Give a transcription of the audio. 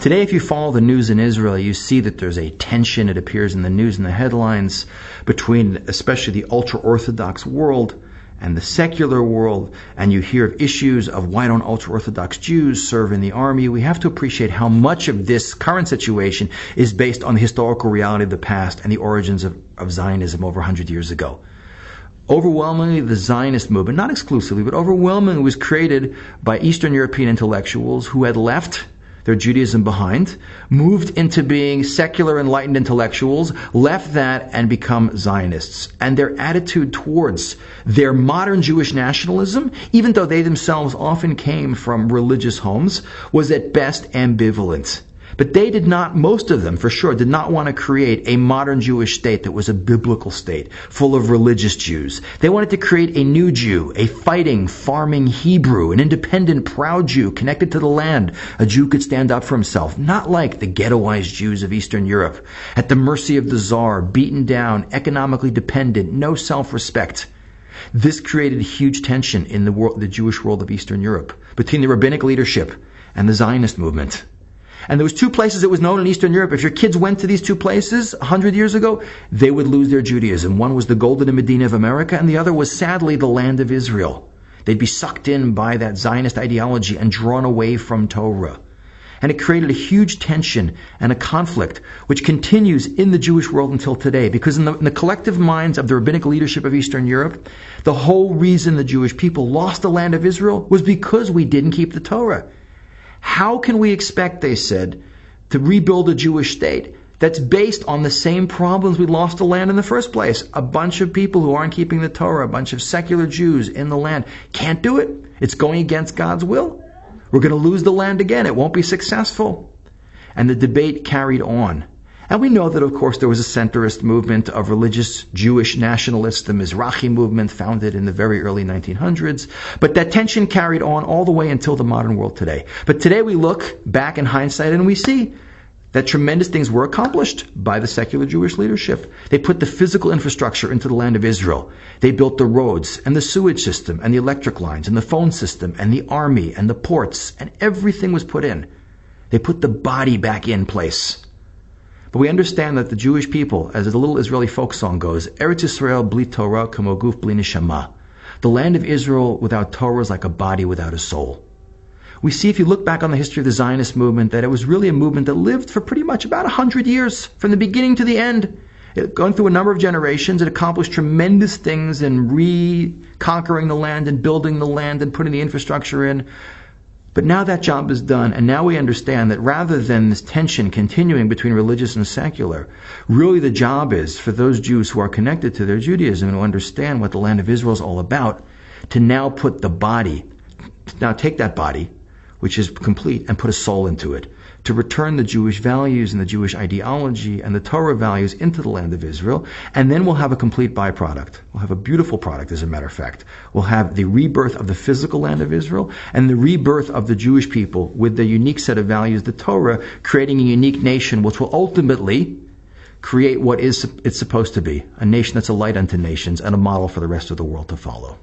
Today, if you follow the news in Israel, you see that there's a tension, it appears in the news and the headlines, between especially the ultra-Orthodox world and the secular world, and you hear of issues of why don't ultra-Orthodox Jews serve in the army. We have to appreciate how much of this current situation is based on the historical reality of the past and the origins of Zionism over 100 years ago. Overwhelmingly, the Zionist movement, not exclusively, but overwhelmingly was created by Eastern European intellectuals who had left their Judaism behind, moved into being secular enlightened intellectuals, left that and become Zionists. And their attitude towards their modern Jewish nationalism, even though they themselves often came from religious homes, was at best ambivalent. But they did not, most of them for sure, did not want to create a modern Jewish state that was a biblical state, full of religious Jews. They wanted to create a new Jew, a fighting, farming Hebrew, an independent, proud Jew connected to the land. A Jew could stand up for himself, not like the ghettoized Jews of Eastern Europe, at the mercy of the Tsar, beaten down, economically dependent, no self-respect. This created huge tension in the Jewish world of Eastern Europe, between the rabbinic leadership and the Zionist movement. And there was two places it was known in Eastern Europe. If your kids went to these two places 100 years ago, they would lose their Judaism. One was the Golden Medina of America, and the other was sadly the land of Israel. They'd be sucked in by that Zionist ideology and drawn away from Torah. And it created a huge tension and a conflict which continues in the Jewish world until today. Because in the collective minds of the rabbinic leadership of Eastern Europe, the whole reason the Jewish people lost the land of Israel was because we didn't keep the Torah. How can we expect, they said, to rebuild a Jewish state that's based on the same problems we lost the land in the first place? A bunch of people who aren't keeping the Torah, a bunch of secular Jews in the land, can't do it. It's going against God's will. We're going to lose the land again. It won't be successful. And the debate carried on. And we know that, of course, there was a centrist movement of religious Jewish nationalists, the Mizrahi movement, founded in the very early 1900s. But that tension carried on all the way until the modern world today. But today we look back in hindsight and we see that tremendous things were accomplished by the secular Jewish leadership. They put the physical infrastructure into the land of Israel. They built the roads and the sewage system and the electric lines and the phone system and the army and the ports, and everything was put in. They put the body back in place. But we understand that the Jewish people, as the little Israeli folk song goes, Eretz Yisrael bli Torah kamo guf bli neshama. The land of Israel without Torah is like a body without a soul. We see, if you look back on the history of the Zionist movement, that it was really a movement that lived for pretty much about 100 years, from the beginning to the end. It gone through a number of generations. It accomplished tremendous things in reconquering the land and building the land and putting the infrastructure in. But now that job is done, and now we understand that rather than this tension continuing between religious and secular, really the job is for those Jews who are connected to their Judaism and who understand what the land of Israel is all about, to now put the body, now take that body, which is complete, and put a soul into it, to return the Jewish values and the Jewish ideology and the Torah values into the land of Israel, and then we'll have a complete byproduct. We'll have a beautiful product, as a matter of fact. We'll have the rebirth of the physical land of Israel and the rebirth of the Jewish people with the unique set of values, the Torah, creating a unique nation which will ultimately create what it's supposed to be, a nation that's a light unto nations and a model for the rest of the world to follow.